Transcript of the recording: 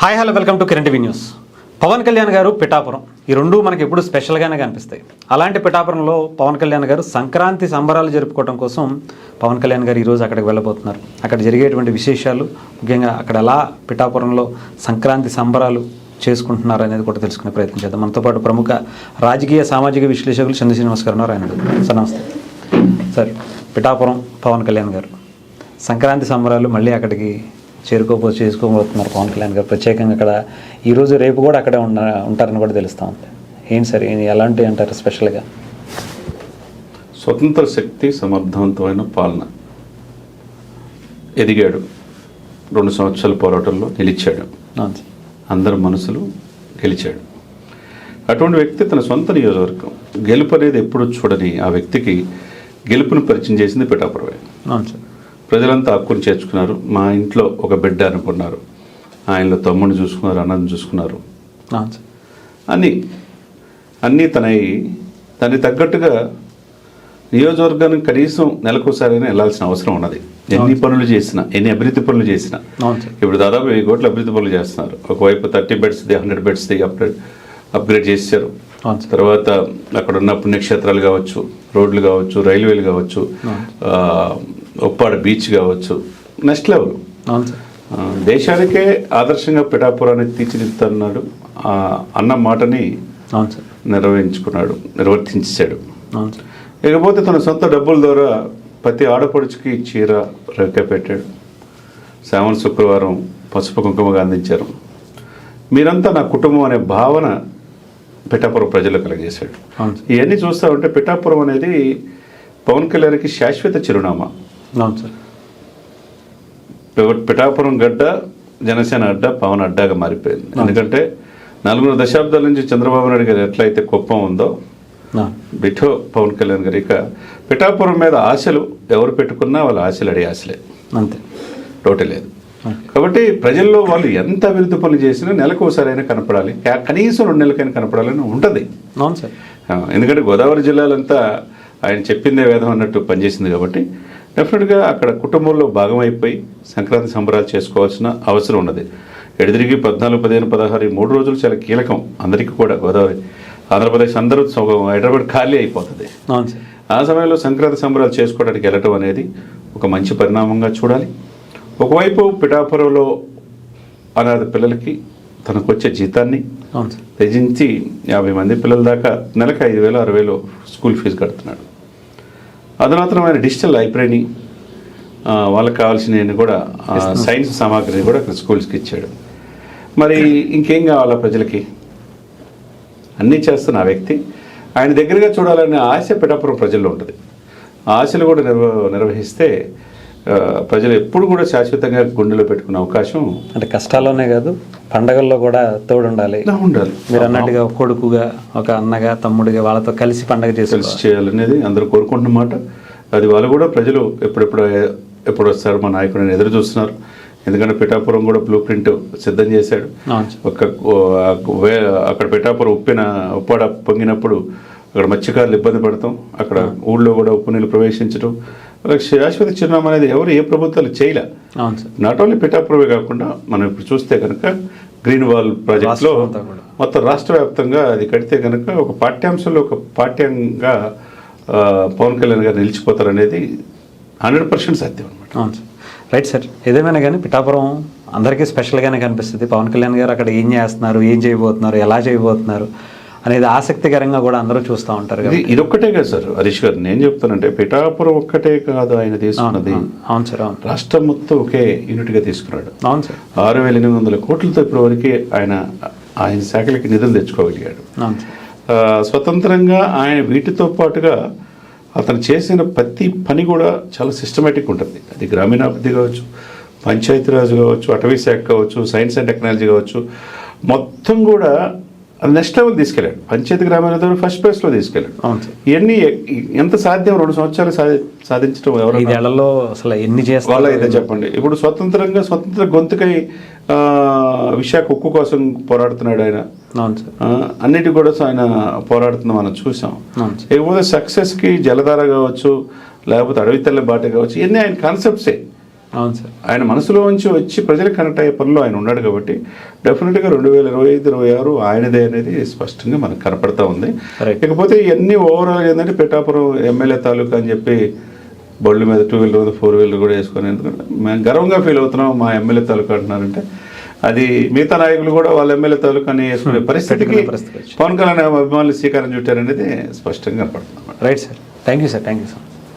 Hi hello welcome to Kiran TV news. Pavan Kalyan గారు పిఠాపురం ఈ రెండు మనకి ఎప్పుడు స్పెషల్గానే కనిపిస్తాయి. అలాంటి పిఠాపురంలో పవన్ కళ్యాణ్ గారు సంక్రాంతి సంబరాలు జరుపుకోవడం కోసం పవన్ కళ్యాణ్ గారు ఈరోజు అక్కడికి వెళ్ళబోతున్నారు. అక్కడ జరిగేటువంటి విశేషాలు, ముఖ్యంగా అక్కడ ఎలా పిఠాపురంలో సంక్రాంతి సంబరాలు చేసుకుంటున్నారు అనేది కూడా తెలుసుకునే ప్రయత్నం చేద్దాం. మనతో పాటు ప్రముఖ రాజకీయ సామాజిక విశ్లేషకులు చంద్ర శ్రీనివాస్ గారు ఉన్నారు. ఆయన సార్ నమస్తే. సార్, పిఠాపురం పవన్ కళ్యాణ్ గారు సంక్రాంతి సంబరాలు మళ్ళీ అక్కడికి చేసుకోబోతున్నారు పవన్ కళ్యాణ్ గారు. ప్రత్యేకంగా అక్కడ ఈరోజు రేపు కూడా అక్కడే ఉంటారని కూడా తెలుస్తూ ఉంది. ఏంటి సార్, ఎలాంటి అంటారు స్పెషల్గా? స్వతంత్ర శక్తి, సమర్థవంతమైన పాలన, ఎదిగాడు, 2 సంవత్సరాల పోరాటంలో నిలిచాడు, అందరి మనసులు గెలిచాడు. అటువంటి వ్యక్తి తన సొంత నియోజకవర్గం గెలుపు అనేది ఎప్పుడు చూడని ఆ వ్యక్తికి గెలుపును పరిచయం చేసింది పిఠాపురమే. ప్రజలంతా హక్కును చేర్చుకున్నారు. మా ఇంట్లో ఒక బిడ్డ అనుకున్నారు, ఆయనలో తమ్ముడిని చూసుకున్నారు, అన్నని చూసుకున్నారు. అన్నీ తనకి తగ్గట్టుగా నియోజకవర్గానికి కనీసం నెలకోసారైనా వెళ్లాల్సిన అవసరం ఉన్నది. ఎన్ని పనులు చేసినా, ఎన్ని అభివృద్ధి పనులు చేసినా. ఇప్పుడు దాదాపు 1000 కోట్ల అభివృద్ధి పనులు చేస్తున్నారు. ఒకవైపు 30 బెడ్స్ది 100 బెడ్స్ది అప్గ్రేడ్ చేశారు. తర్వాత అక్కడ ఉన్న పుణ్యక్షేత్రాలు కావచ్చు, రోడ్లు కావచ్చు, రైల్వేలు కావచ్చు, ఉప్పాడ బీచ్ కావచ్చు, నెక్స్ట్ లెవెల్. దేశానికే ఆదర్శంగా పిఠాపురాన్ని తీర్చిదిద్దుతున్నాడు అన్న మాటని నిర్వర్తించాడు. ఇకపోతే తన సొంత డబ్బుల ద్వారా ప్రతి ఆడపడుచుకి చీర రెక్క పెట్టాడు. శ్రావణ శుక్రవారం పసుపు కుంకుమగా అందించారు. మీరంతా నా కుటుంబం అనే భావన పిఠాపురం ప్రజలు కలిగజేశాడు. ఇవన్నీ చూస్తూ ఉంటే పిఠాపురం అనేది పవన్ కళ్యాణ్కి శాశ్వత చిరునామా. పిఠాపురం గడ్డ జనసేన అడ్డ, పవన్ అడ్డాగా మారిపోయింది. ఎందుకంటే 4 దశాబ్దాల నుంచి చంద్రబాబు నాయుడు గారు ఎట్లయితే కుప్పం ఉందో, బిఠో పవన్ కళ్యాణ్ గారు ఇక పిఠాపురం మీద ఆశలు ఎవరు పెట్టుకున్నా వాళ్ళ ఆశలు అడిగే ఆశలే, అంతే, టోటల్ లేదు. కాబట్టి ప్రజల్లో వాళ్ళు ఎంత అభివృద్ధి పనులు చేసినా నెలకు ఒకసారైనా కనపడాలి, కనీసం 2 నెలలకైనా కనపడాలని ఉంటుంది. ఎందుకంటే గోదావరి జిల్లాలంతా ఆయన చెప్పిందే వేదం అన్నట్టు పనిచేసింది. కాబట్టి డెఫినెట్గా అక్కడ కుటుంబంలో భాగమైపోయి సంక్రాంతి సంబరాలు చేసుకోవాల్సిన అవసరం ఉన్నది. ఎడదిరిగి 14, 15, 16 ఈ 3 రోజులు చాలా కీలకం అందరికీ కూడా. గోదావరి, ఆంధ్రప్రదేశ్ అందరూ హైదరాబాద్ ఖాళీ అయిపోతుంది. ఆ సమయంలో సంక్రాంతి సంబరాలు చేసుకోవడానికి వెళ్ళటం అనేది ఒక మంచి పరిణామంగా చూడాలి. ఒకవైపు పిఠాపురంలో అనాథ పిల్లలకి తనకు వచ్చే జీతాన్ని త్యజించి 50 మంది పిల్లల దాకా నెలకు 5,000, 6,000 స్కూల్ ఫీజు కడుతున్నాడు. అధునాతనమైన డిజిటల్ లైబ్రరీని, వాళ్ళకి కావాల్సిన కూడా సైన్స్ సామాగ్రిని కూడా అక్కడ స్కూల్స్కి ఇచ్చాడు. మరి ఇంకేం కావాలా ప్రజలకి? అన్నీ చేస్తున్న ఆ వ్యక్తి ఆయన దగ్గరగా చూడాలనే ఆశ పిఠాపురం ప్రజల్లో ఉంటుంది. ఆ ఆశలు కూడా నిర్వహిస్తే ప్రజలు ఎప్పుడు కూడా శాశ్వతంగా గుండెలో పెట్టుకునే అవకాశం. అంటే కష్టాల్లోనే కాదు, పండగల్లో కూడా తోడుండాలి. మీరు అన్నట్టుగా ఒక కొడుకుగా, ఒక అన్నగా, తమ్ముడిగా వాళ్ళతో కలిసి పండగ చేయాలనేది అందరూ కోరుకుంటున్నమాట. అది వాళ్ళు కూడా ప్రజలు ఎప్పుడు వస్తారు మా నాయకుడిని ఎదురు చూస్తున్నారు. ఎందుకంటే పిఠాపురం కూడా బ్లూ ప్రింట్ సిద్ధం చేశాడు. అక్కడ పిఠాపురం ఉప్పాడ పొంగినప్పుడు అక్కడ మత్స్యకారులు ఇబ్బంది పడతాం, అక్కడ ఊళ్ళో కూడా ఉప్పు నీళ్ళు ప్రవేశించడం, శాశ్వత చిరునామా అనేది ఎవరు ఏ ప్రభుత్వాలు చేయలే. నాట్ ఓన్లీ పిఠాపురమే కాకుండా మనం ఇప్పుడు చూస్తే కనుక గ్రీన్ వాల్ ప్రాజెక్ట్లో మొత్తం రాష్ట్ర వ్యాప్తంగా అది కడితే కనుక ఒక పాఠ్యాంశంలో ఒక పాఠ్యంగా పవన్ కళ్యాణ్ గారు నిలిచిపోతారనేది 100% సత్యం అనమాట. రైట్ సార్, ఏదేమైనా కానీ పిఠాపురం అందరికీ స్పెషల్గానే కనిపిస్తుంది. పవన్ కళ్యాణ్ గారు అక్కడ ఏం చేస్తున్నారు, ఏం చేయబోతున్నారు, ఎలా చేయబోతున్నారు అనేది ఆసక్తికరంగా కూడా అందరూ చూస్తూ ఉంటారు. ఇది ఒక్కటే కదా సార్ హరీష్ గారు, నేను చెప్తానంటే పిఠాపురం ఒక్కటే కాదు ఆయన తీసుకున్నది. అవును సార్, అవును. రాష్ట్రం మొత్తం ఒకే యూనిట్గా తీసుకున్నాడు. అవును సార్. 6,800 కోట్లతో ఇప్పటివరకు ఆయన శాఖలకి నిధులు తెచ్చుకోగలిగాడు. స్వతంత్రంగా ఆయన వీటితో పాటుగా అతను చేసిన ప్రతి పని కూడా చాలా సిస్టమేటిక్ ఉంటుంది. అది గ్రామీణాభివృద్ధి కావచ్చు, పంచాయతీరాజ్ కావచ్చు, అటవీ శాఖ కావచ్చు, సైన్స్ అండ్ టెక్నాలజీ కావచ్చు, మొత్తం కూడా అది నెక్స్ట్ లెవెల్ తీసుకెళ్ళాడు. పంచాయతీ గ్రామీణ ఫస్ట్ ప్లేస్లో తీసుకెళ్ళాడు. ఇవన్నీ ఎంత సాధ్యం 2 సంవత్సరాలు సాధించడం ఎవరు అసలు ఎన్ని వాళ్ళ అయితే చెప్పండి. ఇప్పుడు స్వతంత్ర గొంతుకై విశాఖ ఉక్కు కోసం పోరాడుతున్నాడు ఆయన. అన్నిటి కూడా ఆయన పోరాడుతున్న మనం చూసాం. ఇకపోతే సక్సెస్కి జలధార కావచ్చు, లేకపోతే అడవి తల్లి బాట కావచ్చు, ఇవన్నీ ఆయన కాన్సెప్ట్సే. అవును సార్. ఆయన మనసులో నుంచి వచ్చి ప్రజలకు కనెక్ట్ అయ్యే పనిలో ఆయన ఉన్నాడు కాబట్టి డెఫినెట్గా 2025-26 ఆయనదే అనేది స్పష్టంగా మనకు కనపడతా ఉంది. Right. ఇకపోతే ఇవన్నీ ఓవరాల్గా ఏంటంటే పిఠాపురం ఎమ్మెల్యే తాలూకా అని చెప్పి బళ్ళు మీద 2 వీలర్ 4 వీలర్ కూడా వేసుకొని, ఎందుకంటే మేము గర్వంగా ఫీల్ అవుతున్నాం మా ఎమ్మెల్యే తాలూకా అంటున్నారంటే అది మిగతా నాయకులు కూడా వాళ్ళ ఎమ్మెల్యే తాలూకాని వేసుకునే పరిస్థితికి పరిస్థితి వచ్చింది. పవన్ కళ్యాణ్ అభిమానులు శ్రీకారం చుట్టారనేది స్పష్టంగా కనపడుతుంది. Right sir, thank you sir, thank you sir.